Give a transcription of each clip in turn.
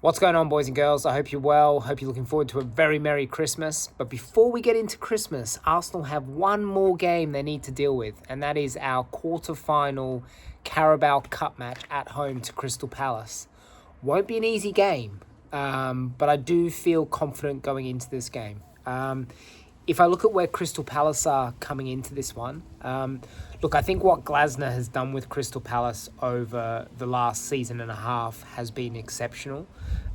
What's going on, boys and girls? I hope you're well. Hope you're looking forward to a very Merry Christmas. But before we get into Christmas, Arsenal have one more game they need to deal with, and that is our quarterfinal Carabao Cup match at home to Crystal Palace. Won't be an easy game, but I do feel confident going into this game. If I look at where Crystal Palace are coming into this one, look, I think what Glasner has done with Crystal Palace over the last season and a half has been exceptional.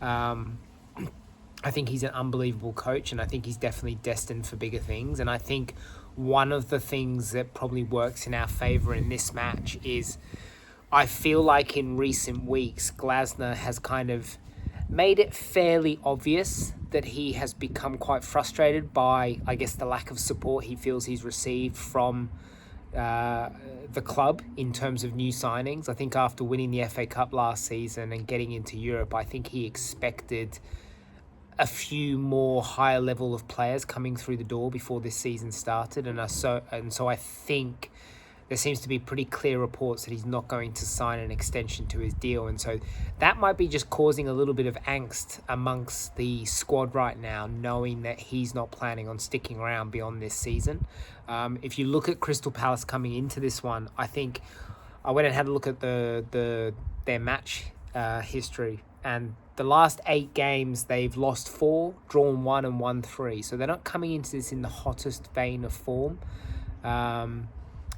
I think he's an unbelievable coach, and I think he's definitely destined for bigger things. And I think one of the things that probably works in our favour in this match is I feel like in recent weeks, Glasner has kind of made it fairly obvious that he has become quite frustrated by, I guess, the lack of support he feels he's received from the club in terms of new signings. I think after winning the FA Cup last season and getting into Europe, I think he expected a few more higher level of players coming through the door before this season started, and so I think there seems to be pretty clear reports that he's not going to sign an extension to his deal. And so that might be just causing a little bit of angst amongst the squad right now, knowing that he's not planning on sticking around beyond this season. If you look at Crystal Palace coming into this one, I think I went and had a look at their match history. And the last 8 games, they've lost 4, drawn 1 and won 3. So they're not coming into this in the hottest vein of form.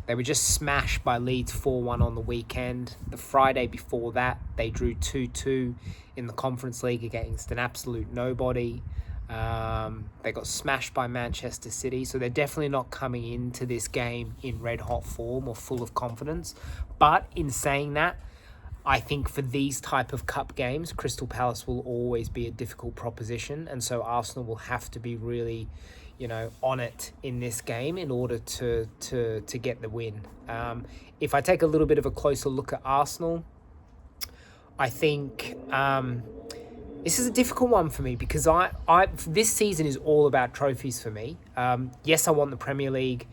They were just smashed by Leeds 4-1 on the weekend. The Friday before that, they drew 2-2 in the Conference League against an absolute nobody. They got smashed by Manchester City, so they're definitely not coming into this game in red-hot form or full of confidence. But in saying that, I think for these type of cup games, Crystal Palace will always be a difficult proposition, and so Arsenal will have to be really, on it in this game in order to get the win. If I take a little bit of a closer look at Arsenal, I think this is a difficult one for me because I this season is all about trophies for me. Yes, I want the Premier League.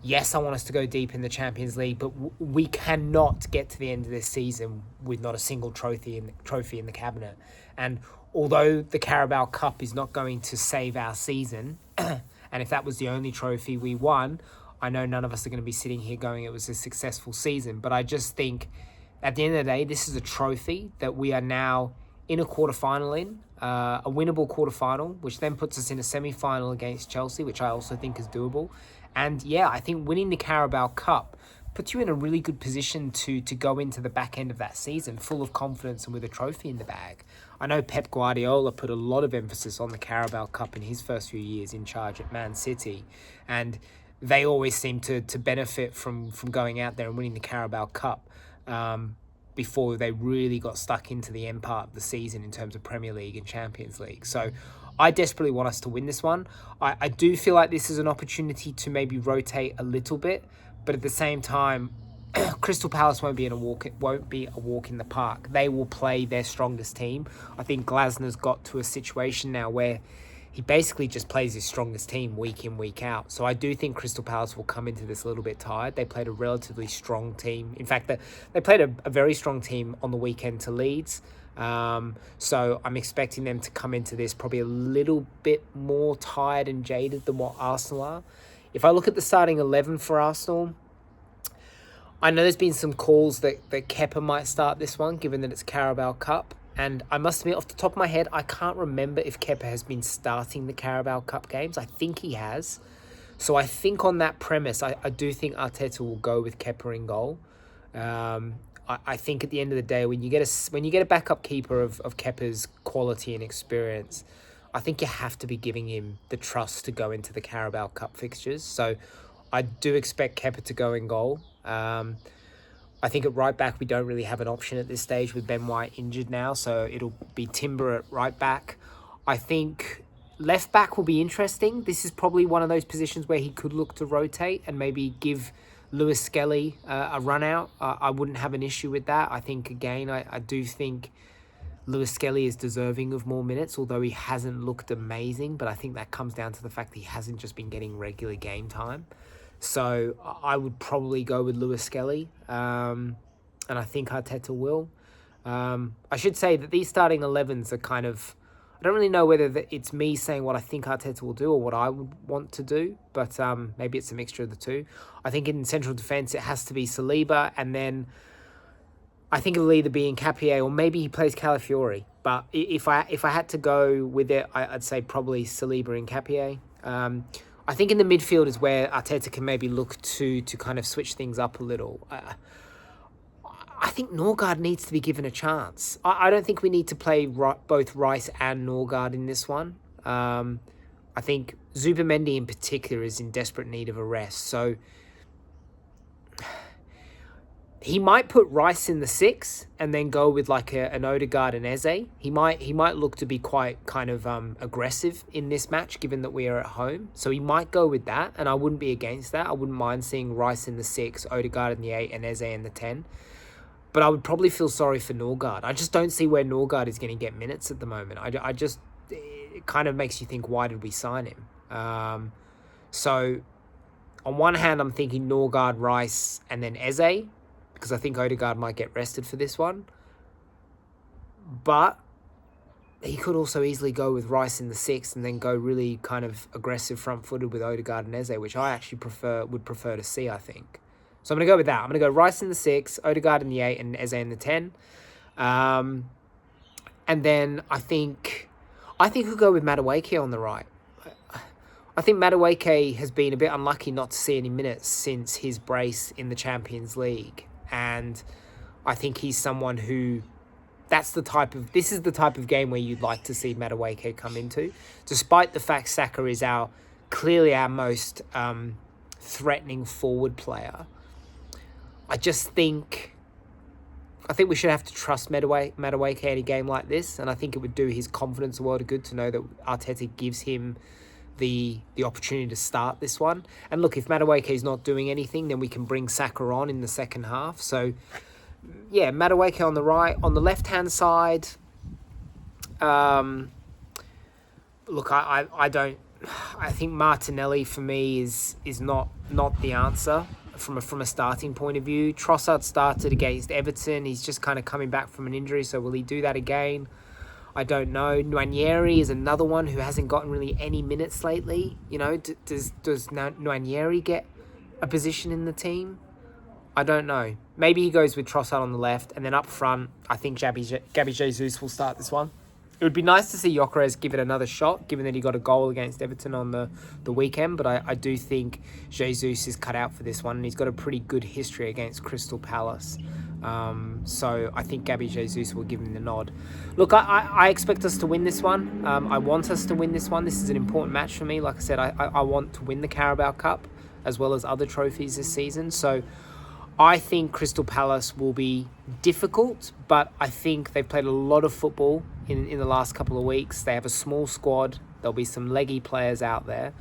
Yes, I want us to go deep in the Champions League, but we cannot get to the end of this season with not a single trophy in the cabinet. And although the Carabao Cup is not going to save our season, and if that was the only trophy we won, I know none of us are going to be sitting here going it was a successful season. But I just think at the end of the day, this is a trophy that we are now in a quarterfinal in, a winnable quarterfinal, which then puts us in a semi-final against Chelsea, which I also think is doable. And yeah, I think winning the Carabao Cup puts you in a really good position to go into the back end of that season full of confidence and with a trophy in the bag. I know Pep Guardiola put a lot of emphasis on the Carabao Cup in his first few years in charge at Man City, and they always seem to benefit from going out there and winning the Carabao Cup before they really got stuck into the end part of the season in terms of Premier League and Champions League. So I desperately want us to win this one. I do feel like this is an opportunity to maybe rotate a little bit, but at the same time, Crystal Palace won't be a walk in the park. They will play their strongest team. I think Glasner's got to a situation now where he basically just plays his strongest team week in, week out. So I do think Crystal Palace will come into this a little bit tired. They played a relatively strong team. In fact, they played a very strong team on the weekend to Leeds. So I'm expecting them to come into this probably a little bit more tired and jaded than what Arsenal are. If I look at the starting 11 for Arsenal, I know there's been some calls that Kepa might start this one, given that it's Carabao Cup. And I must admit, off the top of my head, I can't remember if Kepa has been starting the Carabao Cup games. I think he has. So I think on that premise, I do think Arteta will go with Kepa in goal. I think at the end of the day, when you get a backup keeper of Kepa's quality and experience, I think you have to be giving him the trust to go into the Carabao Cup fixtures. So I do expect Kepa to go in goal. I think at right back, we don't really have an option at this stage with Ben White injured now. So it'll be Timber at right back. I think left back will be interesting. This is probably one of those positions where he could look to rotate and maybe give Lewis Skelly a run out. I wouldn't have an issue with that. I think, again, I do think Lewis Skelly is deserving of more minutes, although he hasn't looked amazing. But I think that comes down to the fact that he hasn't just been getting regular game time. So I would probably go with Lewis Skelly, and I think Arteta will. I should say that these starting 11s are kind of... I don't really know whether it's me saying what I think Arteta will do or what I would want to do, but maybe it's a mixture of the two. I think in central defence it has to be Saliba, and then I think it'll either be Nketiah or maybe he plays Calafiori. But if I had to go with it, I'd say probably Saliba and Nketiah. I think in the midfield is where Arteta can maybe look to kind of switch things up a little. I think Norgard needs to be given a chance. I don't think we need to play both Rice and Norgard in this one. I think Zubimendi in particular is in desperate need of a rest. So he might put Rice in the 6 and then go with like an Odegaard and Eze. He might look to be quite kind of aggressive in this match, given that we are at home. So he might go with that, and I wouldn't be against that. I wouldn't mind seeing Rice in the 6, Odegaard in the 8, and Eze in the 10. But I would probably feel sorry for Norgard. I just don't see where Norgard is going to get minutes at the moment. It kind of makes you think, why did we sign him? So on one hand, I'm thinking Norgard, Rice, and then Eze, because I think Odegaard might get rested for this one. But he could also easily go with Rice in the 6 and then go really kind of aggressive front-footed with Odegaard and Eze, which I actually would prefer to see, I think. So I'm going to go with that. I'm going to go Rice in the 6, Odegaard in the 8, and Eze in the 10. And then I think we'll go with Madueke on the right. I think Madueke has been a bit unlucky not to see any minutes since his brace in the Champions League. And I think he's someone who... This is the type of game where you'd like to see Madueke come into. Despite the fact Saka is clearly our most threatening forward player, I think we should have to trust Madueke in a game like this, and I think it would do his confidence a world of good to know that Arteta gives him the opportunity to start this one. And look, if Madueke is not doing anything, then we can bring Saka on in the second half. So, yeah, Madueke on the right. On the left-hand side, look, I think Martinelli for me is not the answer. From a starting point of view. Trossard started against Everton. He's just kind of coming back from an injury, so will he do that again? I don't know. Nwaneri is another one who hasn't gotten really any minutes lately. You know, does Nwaneri get a position in the team? I don't know. Maybe he goes with Trossard on the left, and then up front, I think Gabby Jesus will start this one. It would be nice to see Gyökeres give it another shot, given that he got a goal against Everton on the weekend. But I do think Jesus is cut out for this one, and he's got a pretty good history against Crystal Palace. So I think Gabby Jesus will give him the nod. Look, I expect us to win this one. I want us to win this one. This is an important match for me. Like I said, I want to win the Carabao Cup as well as other trophies this season. So I think Crystal Palace will be difficult, but I think they've played a lot of football in the last couple of weeks. They have a small squad. There'll be some leggy players out there.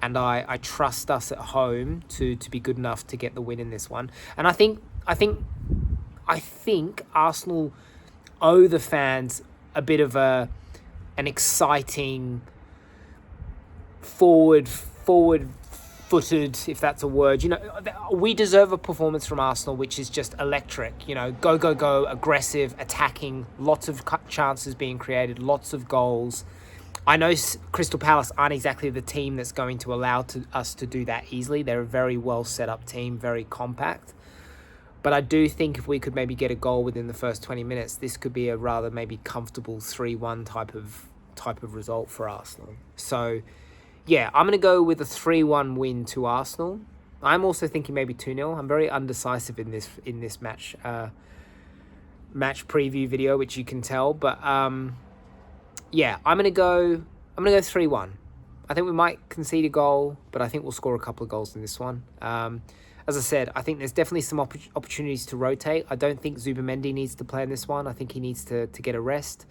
And I trust us at home to be good enough to get the win in this one. And I think Arsenal owe the fans a bit of an exciting forward-footed, if that's a word. You know, we deserve a performance from Arsenal which is just electric. You know, go, aggressive, attacking, lots of chances being created, lots of goals. I know Crystal Palace aren't exactly the team that's going to allow us to do that easily. They're a very well set up team, very compact. But I do think if we could maybe get a goal within the first 20 minutes, this could be a rather maybe comfortable 3-1 type of result for Arsenal. So yeah, I'm going to go with a 3-1 win to Arsenal. I'm also thinking maybe 2-0. I'm very undecisive in this match preview video, which you can tell. But yeah, I'm going to go 3-1. I think we might concede a goal, but I think we'll score a couple of goals in this one. As I said, I think there's definitely some opportunities to rotate. I don't think Zubimendi needs to play in this one. I think he needs to get a rest.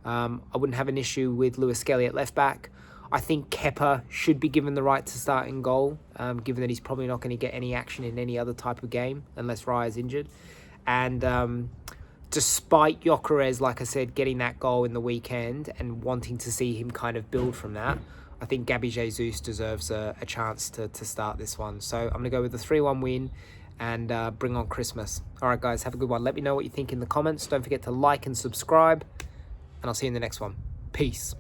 I wouldn't have an issue with Lewis Skelly at left back. I think Kepa should be given the right to start in goal, given that he's probably not going to get any action in any other type of game unless Raya's injured. And despite Gyökeres, like I said, getting that goal in the weekend and wanting to see him kind of build from that, I think Gabby Jesus deserves a chance to start this one. So I'm going to go with the 3-1 win and bring on Christmas. All right, guys, have a good one. Let me know what you think in the comments. Don't forget to like and subscribe, and I'll see you in the next one. Peace.